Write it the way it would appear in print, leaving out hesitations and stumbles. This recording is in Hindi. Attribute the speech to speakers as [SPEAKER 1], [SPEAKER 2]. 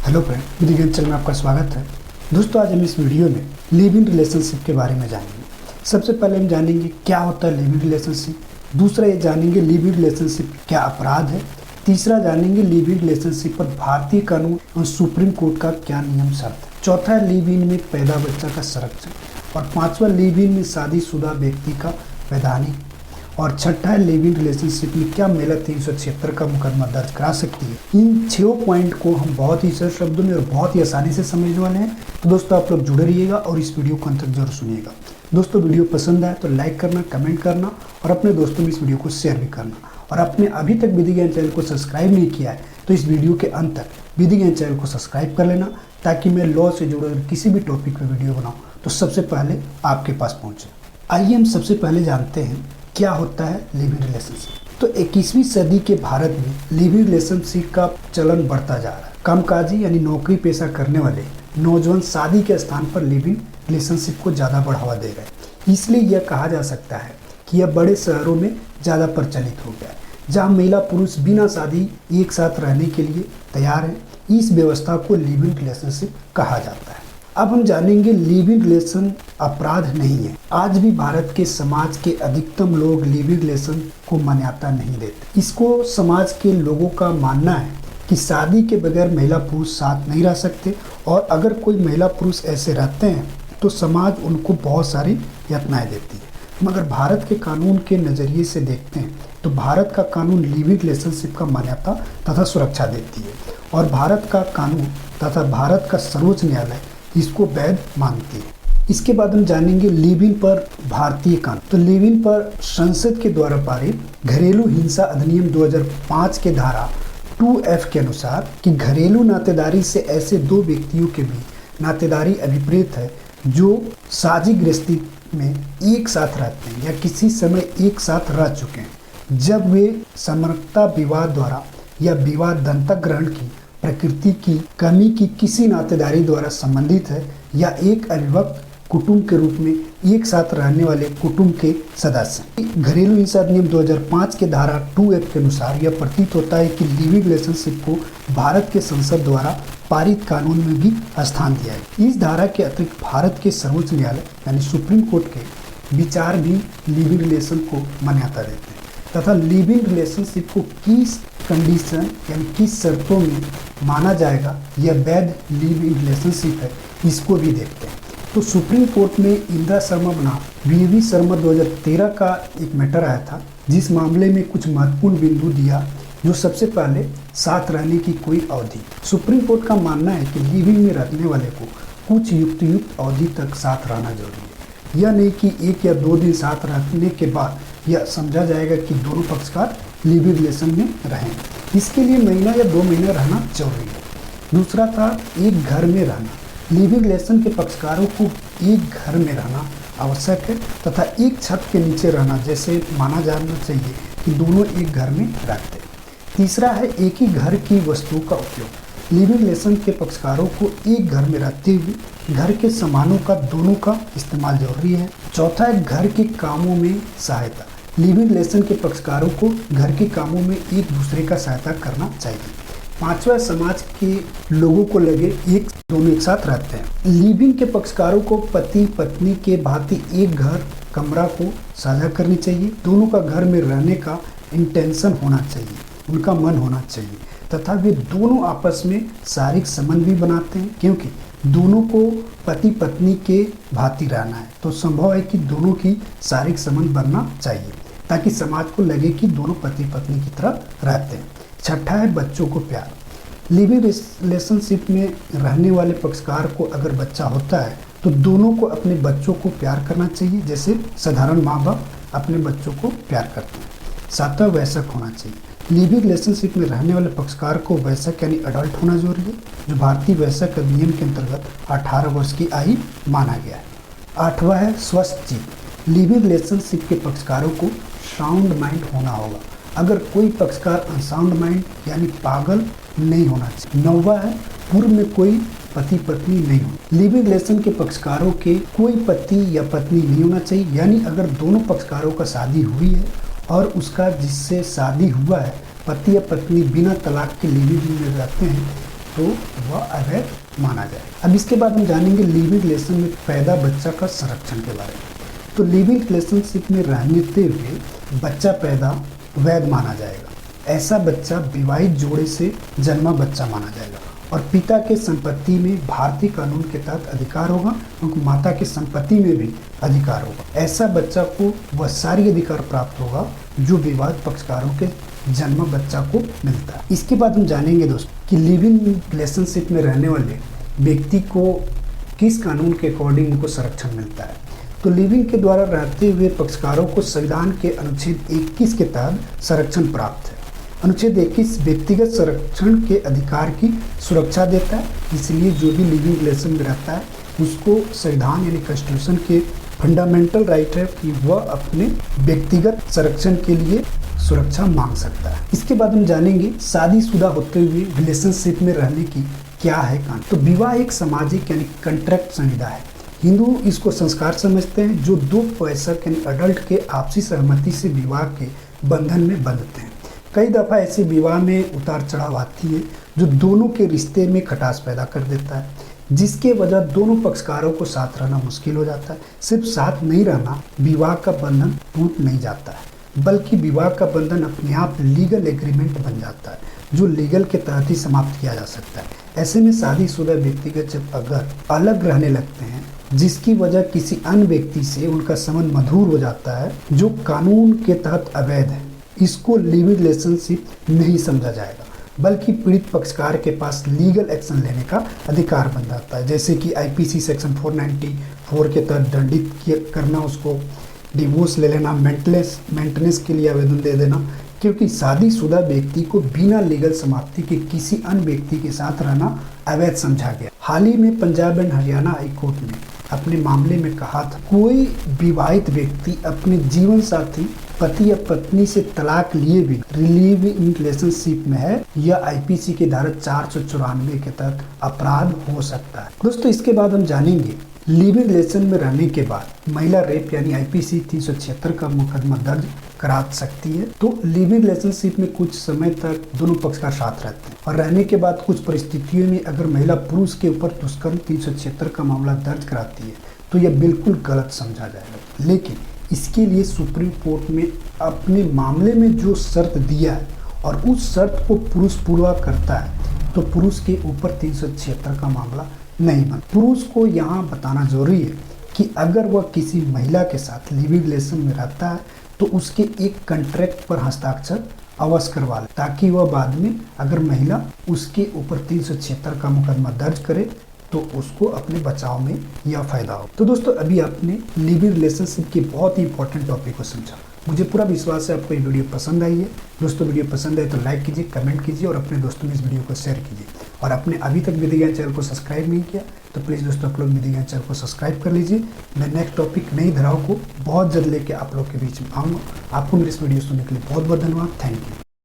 [SPEAKER 1] हेलो फ्रेंड, विधि ज्ञान चैनल में आपका स्वागत है। दोस्तों, आज हम इस वीडियो में लिव इन रिलेशनशिप के बारे में जानेंगे। सबसे पहले हम जानेंगे क्या होता है लिव इन रिलेशनशिप। दूसरा ये जानेंगे लिव इन रिलेशनशिप क्या अपराध है। तीसरा जानेंगे लिव इन रिलेशनशिप पर भारतीय कानून और सुप्रीम कोर्ट का क्या नियम शर्त है। चौथा है लिव इन में पैदा बच्चा का संरक्षण। और पांचवा लिव इन में शादीशुदा व्यक्ति का वैधानिक। और छठा है लिव इन रिलेशनशिप में क्या महिला 376 का मुकदमा दर्ज करा सकती है। इन 6 पॉइंट को हम बहुत ही सरल शब्दों में और बहुत ही आसानी से समझने वाले हैं। तो दोस्तों, आप लोग जुड़े रहिएगा और इस वीडियो को अंत तक जरूर सुनिएगा। दोस्तों, वीडियो पसंद आए तो लाइक करना, कमेंट करना और अपने दोस्तों में इस वीडियो को शेयर भी करना। और आपने अभी तक विधि ज्ञान चैनल को सब्सक्राइब नहीं किया है तो इस वीडियो के अंत तक विधि ज्ञान चैनल को सब्सक्राइब कर लेना, ताकि मैं लॉ से जुड़े किसी भी टॉपिक पर वीडियो बनाऊँ तो सबसे पहले आपके पास पहुँचे। आइए हम सबसे पहले जानते हैं क्या होता है लिव इन रिलेशनशिप। तो 21वीं सदी के भारत में लिव इन रिलेशनशिप का चलन बढ़ता जा रहा है। कामकाजी यानी नौकरी पेशा करने वाले नौजवान शादी के स्थान पर लिव इन रिलेशनशिप को ज़्यादा बढ़ावा दे रहे हैं। इसलिए यह कहा जा सकता है कि यह बड़े शहरों में ज़्यादा प्रचलित हो गया है, जहाँ महिला पुरुष बिना शादी एक साथ रहने के लिए तैयार हैं। इस व्यवस्था को लिव इन रिलेशनशिप कहा जाता है। अब हम जानेंगे लिव इन रिलेशन अपराध नहीं है। आज भी भारत के समाज के अधिकतम लोग लिव इन रिलेशन को मान्यता नहीं देते। इसको समाज के लोगों का मानना है कि शादी के बगैर महिला पुरुष साथ नहीं रह सकते, और अगर कोई महिला पुरुष ऐसे रहते हैं तो समाज उनको बहुत सारी यातनाएं देती है। मगर भारत के कानून के नज़रिए से देखते हैं तो भारत का कानून लिव इन रिलेशनशिप का मान्यता तथा सुरक्षा देती है, और भारत का कानून तथा भारत का सर्वोच्च न्यायालय इसको वैध मानती है। इसके बाद हम जानेंगे लिव इन पर भारतीय कानून। तो लिव इन पर संसद के द्वारा पारित घरेलू हिंसा अधिनियम 2005 के धारा 2F के अनुसार कि घरेलू नातेदारी से ऐसे दो व्यक्तियों के बीच नातेदारी अभिप्रेत है जो साझी गृहस्थी में एक साथ रहते हैं या किसी समय एक साथ रह चुके हैं, जब वे समर्पता विवाद द्वारा या विवाद दंतक ग्रहण की प्रकृति की कमी की किसी नातेदारी द्वारा संबंधित है, या एक अविभक्त कुटुंब के रूप में एक साथ रहने वाले कुटुंब के सदस्य। घरेलू हिंसा अधिनियम 2005 के धारा 2F के अनुसार यह प्रतीत होता है कि लिव इन रिलेशनशिप को भारत के संसद द्वारा पारित कानून में भी स्थान दिया है। इस धारा के अतिरिक्त भारत के सर्वोच्च न्यायालय यानी सुप्रीम कोर्ट के विचार भी लिव इन रिलेशन को मान्यता देते हैं, तथा लिव इन रिलेशनशिप को किस कंडीशन यानी किस शर्तों में माना जाएगा यह वैध लिव इन रिलेशनशिप है, इसको भी देखते हैं। तो सुप्रीम कोर्ट में इंदिरा शर्मा बनाम वीवी शर्मा 2013 का एक मैटर आया था, जिस मामले में कुछ महत्वपूर्ण बिंदु दिया। जो सबसे पहले साथ रहने की कोई अवधि। सुप्रीम कोर्ट का मानना है कि लिव इन में रहने वाले को कुछ युक्त अवधि तक साथ रहना जरूरी है। यह नहीं कि 1 या 2 दिन साथ रहने के बाद यह समझा जाएगा कि दोनों पक्षकार लिव इन रिलेशन में रहें। इसके लिए महीना या 2 महीना रहना जरूरी है। दूसरा था एक घर में रहना। लिव इन रिलेशन के पक्षकारों को एक घर में रहना आवश्यक है, तथा एक छत के नीचे रहना जैसे माना जाना चाहिए कि दोनों एक घर में रहते हैं। तीसरा है एक ही घर की वस्तुओं का उपयोग। लिव इन रिलेशन के पक्षकारों को एक घर में रहते हुए घर के सामानों का दोनों का इस्तेमाल जरूरी है। चौथा है घर के कामों में सहायता। लिव इन रिलेशन के पक्षकारों को घर के कामों में एक दूसरे का सहायता करना चाहिए। पांचवा, समाज के लोगों को लगे दोनों एक साथ रहते हैं। लिव इन के पक्षकारों को पति पत्नी के भांति एक घर कमरा को साझा करनी चाहिए। दोनों का घर में रहने का इंटेंशन होना चाहिए, उनका मन होना चाहिए, तथा वे दोनों आपस में शारीरिक संबंध भी बनाते हैं, क्योंकि दोनों को पति पत्नी के भांति रहना है तो संभव है कि दोनों की शारीरिक संबंध बनना चाहिए, ताकि समाज को लगे कि दोनों पति पत्नी की तरह रहते हैं। छठा है बच्चों को प्यार। लिव इन रिलेशनशिप में रहने वाले पक्षकार को अगर बच्चा होता है तो दोनों को अपने बच्चों को प्यार करना चाहिए, जैसे साधारण माँ बाप अपने बच्चों को प्यार करते हैं। सातवां, वयस्क होना चाहिए। लिव इन रिलेशनशिप में रहने वाले पक्षकार को वयस्क यानी अडल्ट होना जरूरी है, जो भारतीय वयस्क अधिनियम के अंतर्गत 18 वर्ष की आयु माना गया है। आठवां है स्वस्थ चित्त। लिव इन रिलेशनशिप के पक्षकारों को साउंड माइंड होना होगा। अगर कोई पक्षकार अनसाउंड माइंड यानी पागल नहीं होना चाहिए। नौवां है पूर्व में कोई पति पत्नी नहीं हो। लिव इन रिलेशन के पक्षकारों के कोई पति या पत्नी नहीं होना चाहिए, यानी अगर दोनों पक्षकारों का शादी हुई है और उसका जिससे शादी हुआ है पति या पत्नी बिना तलाक के लिव इन में रहते हैं तो वह अवैध माना जाए। अब इसके बाद हम जानेंगे लिविंग रिलेशन में पैदा बच्चा का संरक्षण के बारे में। तो लिविंग रिलेशनशिप में रहते हुए बच्चा पैदा वैध माना जाएगा। ऐसा बच्चा विवाहित जोड़े से जन्मा बच्चा माना जाएगा और पिता के संपत्ति में भारतीय कानून के तहत अधिकार होगा, उनको माता की संपत्ति में भी अधिकार होगा। ऐसा बच्चा को वह सारी अधिकार प्राप्त होगा जो विवाहित पक्षकारों के जन्म बच्चा को मिलता है। इसके बाद हम जानेंगे दोस्तों कि लिविंग रिलेशनशिप में रहने वाले व्यक्ति को किस कानून के अकॉर्डिंग उनको संरक्षण मिलता है। तो लिविंग के द्वारा रहते हुए पक्षकारों को संविधान के अनुच्छेद 21 के तहत संरक्षण प्राप्त है। अनुच्छेद 21 व्यक्तिगत संरक्षण के अधिकार की सुरक्षा देता है, इसलिए जो भी लिविंग रिलेशन में रहता है उसको संविधान यानी कॉन्स्टिट्यूशन के फंडामेंटल राइट है कि वह अपने व्यक्तिगत संरक्षण के लिए सुरक्षा मांग सकता है। इसके बाद हम जानेंगे शादीशुदा होते हुए रिलेशनशिप में रहने की क्या है कानून। तो विवाह एक सामाजिक यानी कॉन्ट्रैक्ट संविदा है। हिंदू इसको संस्कार समझते हैं जो दो वयस्क यानी अडल्ट के आपसी सहमति से विवाह के बंधन में बंधते हैं। कई दफ़ा ऐसे विवाह में उतार चढ़ाव आती है जो दोनों के रिश्ते में खटास पैदा कर देता है, जिसके वजह दोनों पक्षकारों को साथ रहना मुश्किल हो जाता है। सिर्फ साथ नहीं रहना विवाह का बंधन टूट नहीं जाता है, बल्कि विवाह का बंधन अपने आप लीगल एग्रीमेंट बन जाता है जो लीगल के तहत ही समाप्त किया जा सकता है। ऐसे में शादीशुदा व्यक्तिगत जब अगर अलग रहने लगते हैं जिसकी वजह किसी अन्य व्यक्ति से उनका संबंध मधुर हो जाता है जो कानून के तहत अवैध है, इसको लिविंग रिलेशनशिप नहीं समझा जाएगा, बल्कि पीड़ित पक्षकार के पास लीगल एक्शन लेने का अधिकार बन जाता है। जैसे कि आईपीसी सेक्शन 494 के तहत दंडित करना, उसको डिवोर्स ले लेना, मेंटेनेंस के लिए आवेदन दे देना, क्योंकि शादीशुदा व्यक्ति को बिना लीगल समाप्ति के किसी अन्य व्यक्ति के साथ रहना अवैध समझा गया। हाल ही में Punjab and Haryana high court ने अपने मामले में कहा था कोई विवाहित व्यक्ति अपने जीवन साथी पति या पत्नी से तलाक लिए भी लिविंग रिलेशनशिप में है या आईपीसी की धारा 494 के तहत अपराध हो सकता है। दोस्तों इसके बाद हम जानेंगे लिविंग रिलेशन में रहने के बाद महिला रेप यानी आईपीसी 376 का मुकदमा दर्ज करा सकती है। तो लिविंग रिलेशनशिप में कुछ समय तक दोनों पक्षकार साथ रहते हैं और रहने के बाद कुछ परिस्थितियों में अगर महिला पुरुष के ऊपर दुष्कर्म 376 का मामला दर्ज कराती है तो यह बिल्कुल गलत समझा जाएगा। लेकिन इसके लिए सुप्रीम कोर्ट में अपने मामले में जो शर्त दिया है और उस शर्त को पुरुष पूरा करता है तो पुरुष के ऊपर 376 का मामला नहीं बन। पुरुष को यहाँ बताना जरूरी है कि अगर वह किसी महिला के साथ लिविंग रिलेशन में रहता है तो उसके एक कॉन्ट्रैक्ट पर हस्ताक्षर अवश्य करवा ले, ताकि वह बाद में अगर महिला उसके ऊपर 376 का मुकदमा दर्ज करे तो उसको अपने बचाव में यह फायदा हो। तो दोस्तों अभी आपने लिविंग रिलेशनशिप के बहुत ही इंपॉर्टेंट टॉपिक को समझा। मुझे पूरा विश्वास है आपको ये वीडियो पसंद आई है। दोस्तों वीडियो पसंद आए तो लाइक कीजिए, कमेंट कीजिए और अपने दोस्तों में इस वीडियो को शेयर कीजिए। और आपने अभी तक विधि ज्ञान चैनल को सब्सक्राइब नहीं किया तो प्लीज़ दोस्तों आप लोग विधि ज्ञान चैनल को सब्सक्राइब कर लीजिए। मैं नेक्स्ट टॉपिक नई धाराओं को बहुत जल्द लेके आप लोग के बीच में आऊँगा। आपको मेरे इस वीडियो सुनने के लिए बहुत बहुत धन्यवाद। Thank you.